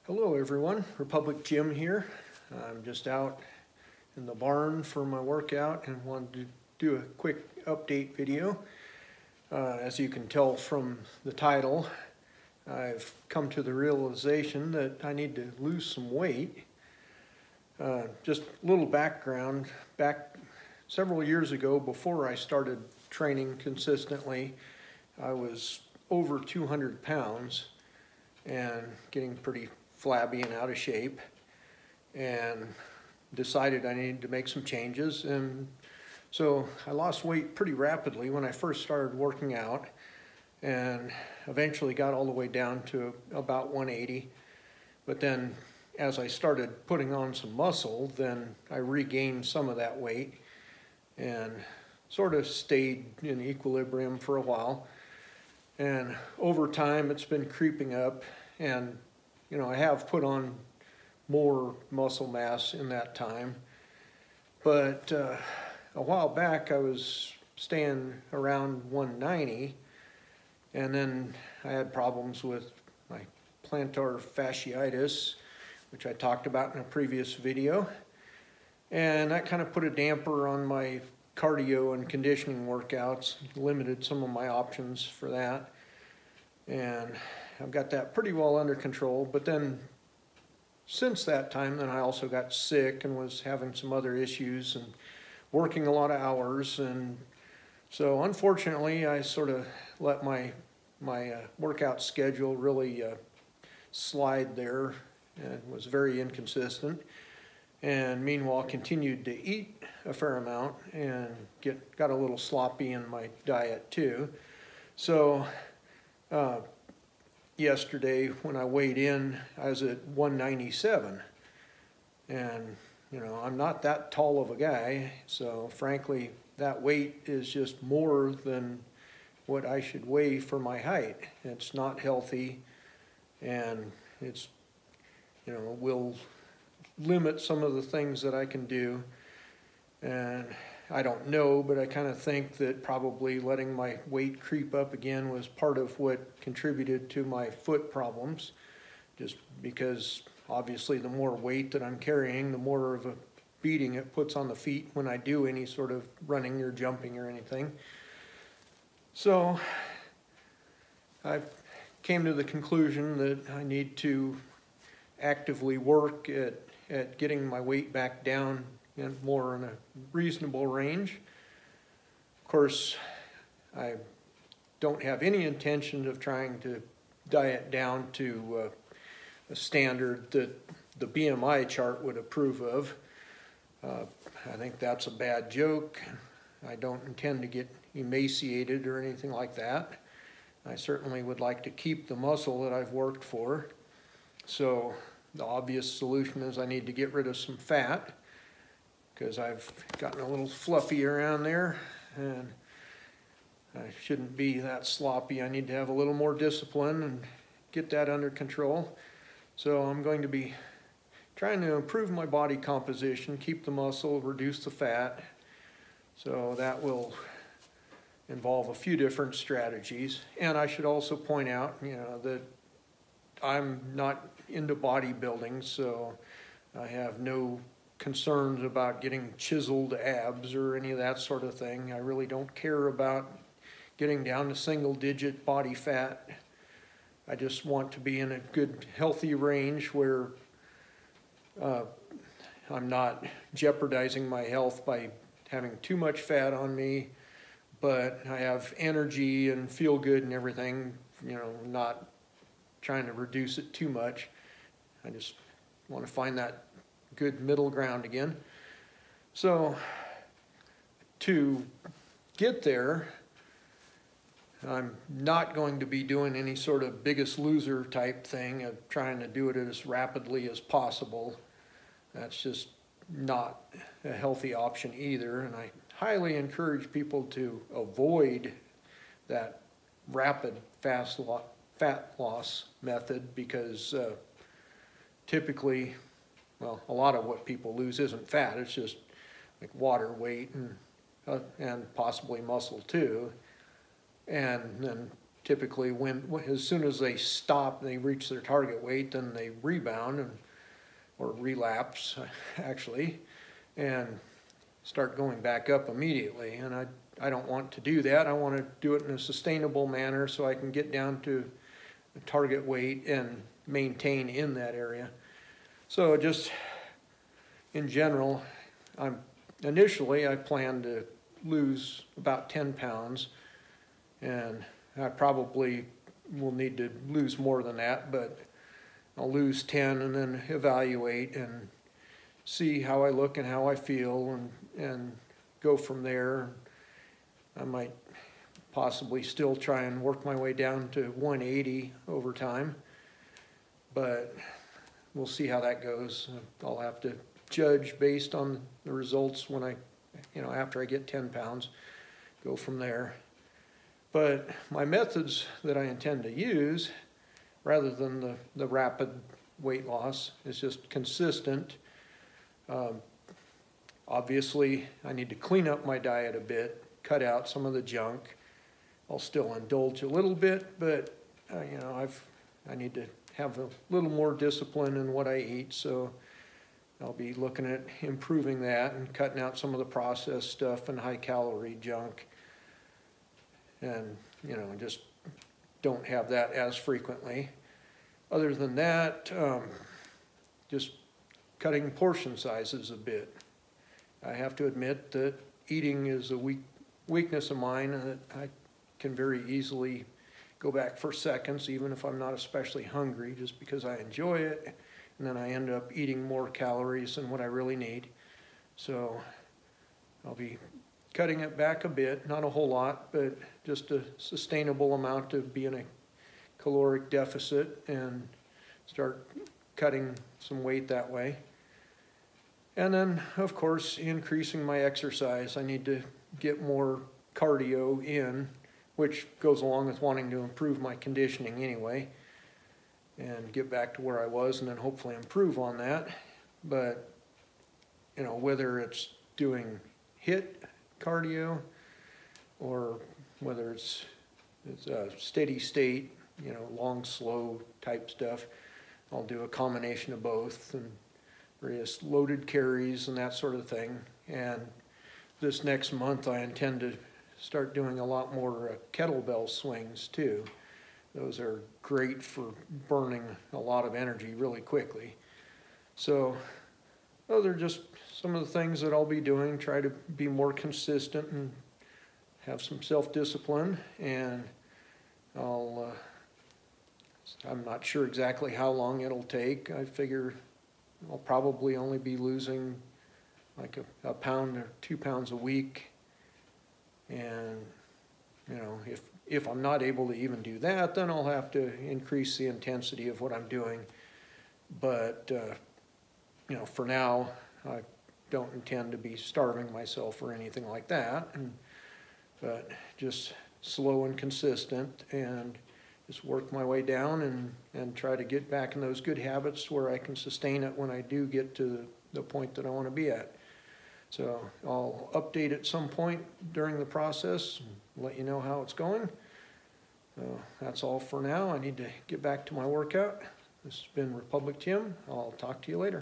Hello everyone, Republic Jim here. I'm just out in the barn for my workout and wanted to do a quick update video. As you can tell from the title, I've come to the realization that I need to lose some weight. Just a little background, back several years ago before I started training consistently, I was over 200 pounds and getting pretty flabby and out of shape, and decided I needed to make some changes. And so I lost weight pretty rapidly when I first started working out, and eventually got all the way down to about 180. But then as I started putting on some muscle, then I regained some of that weight and sort of stayed in equilibrium for a while. And over time it's been creeping up, and I have put on more muscle mass in that time. But a while back I was staying around 190, and then I had problems with my plantar fasciitis, which I talked about in a previous video. And that kind of put a damper on my cardio and conditioning workouts, limited some of my options for that. And I've got that pretty well under control. But then since that time, then I also got sick and was having some other issues and working a lot of hours. And so unfortunately, I sort of let my workout schedule really slide there, and was very inconsistent. And meanwhile, continued to eat a fair amount and got a little sloppy in my diet too. So yesterday when I weighed in, I was at 197, and I'm not that tall of a guy, so frankly that weight is just more than what I should weigh for my height. It's not healthy, and it's will limit some of the things that I can do. And I don't know, but I kind of think that probably letting my weight creep up again was part of what contributed to my foot problems, just because obviously the more weight that I'm carrying, the more of a beating it puts on the feet when I do any sort of running or jumping or anything. So I came to the conclusion that I need to actively work at getting my weight back down and more in a reasonable range. Of course, I don't have any intention of trying to diet down to a standard that the BMI chart would approve of. I think that's a bad joke. I don't intend to get emaciated or anything like that. I certainly would like to keep the muscle that I've worked for. So the obvious solution is I need to get rid of some fat, because I've gotten a little fluffy around there, and I shouldn't be that sloppy. I need to have a little more discipline and get that under control. So I'm going to be trying to improve my body composition, keep the muscle, reduce the fat. So that will involve a few different strategies. And I should also point out, that I'm not into bodybuilding, so I have no concerns about getting chiseled abs or any of that sort of thing. I really don't care about getting down to single-digit body fat. I just want to be in a good, healthy range where I'm not jeopardizing my health by having too much fat on me, but I have energy and feel good and everything, not trying to reduce it too much. I just want to find that good middle ground again. So to get there, I'm not going to be doing any sort of Biggest Loser type thing of trying to do it as rapidly as possible. That's just not a healthy option either, and I highly encourage people to avoid that rapid, fast fat loss method, because typically, well, a lot of what people lose isn't fat, it's just like water weight and possibly muscle too. And then typically as soon as they stop and they reach their target weight, then they rebound or relapse actually, and start going back up immediately. And I don't want to do that. I want to do it in a sustainable manner so I can get down to a target weight and maintain in that area. So just in general, initially I plan to lose about 10 pounds, and I probably will need to lose more than that, but I'll lose 10 and then evaluate and see how I look and how I feel, and go from there. I might possibly still try and work my way down to 180 over time, but we'll see how that goes. I'll have to judge based on the results when after I get 10 pounds, go from there. But my methods that I intend to use, rather than the rapid weight loss, is just consistent. Obviously, I need to clean up my diet a bit, cut out some of the junk. I'll still indulge a little bit, but I need to have a little more discipline in what I eat, so I'll be looking at improving that and cutting out some of the processed stuff and high-calorie junk, and just don't have that as frequently. Other than that, just cutting portion sizes a bit. I have to admit that eating is a weakness of mine, and that I can very easily go back for seconds, even if I'm not especially hungry, just because I enjoy it, and then I end up eating more calories than what I really need. So I'll be cutting it back a bit, not a whole lot, but just a sustainable amount to be in a caloric deficit and start cutting some weight that way. And then, of course, increasing my exercise. I need to get more cardio in, which goes along with wanting to improve my conditioning anyway, and get back to where I was, and then hopefully improve on that. But whether it's doing HIIT cardio or whether it's a steady state, long, slow type stuff, I'll do a combination of both, and various loaded carries and that sort of thing. And this next month I intend to start doing a lot more kettlebell swings too. Those are great for burning a lot of energy really quickly. So those are just some of the things that I'll be doing. Try to be more consistent and have some self-discipline, and I'm not sure exactly how long it'll take. I figure I'll probably only be losing like a pound or 2 pounds a week. And if I'm not able to even do that, then I'll have to increase the intensity of what I'm doing. But for now, I don't intend to be starving myself or anything like that. But just slow and consistent, and just work my way down and try to get back in those good habits where I can sustain it when I do get to the point that I want to be at. So I'll update at some point during the process and let you know how it's going. So that's all for now. I need to get back to my workout. This has been Republic Tim. I'll talk to you later.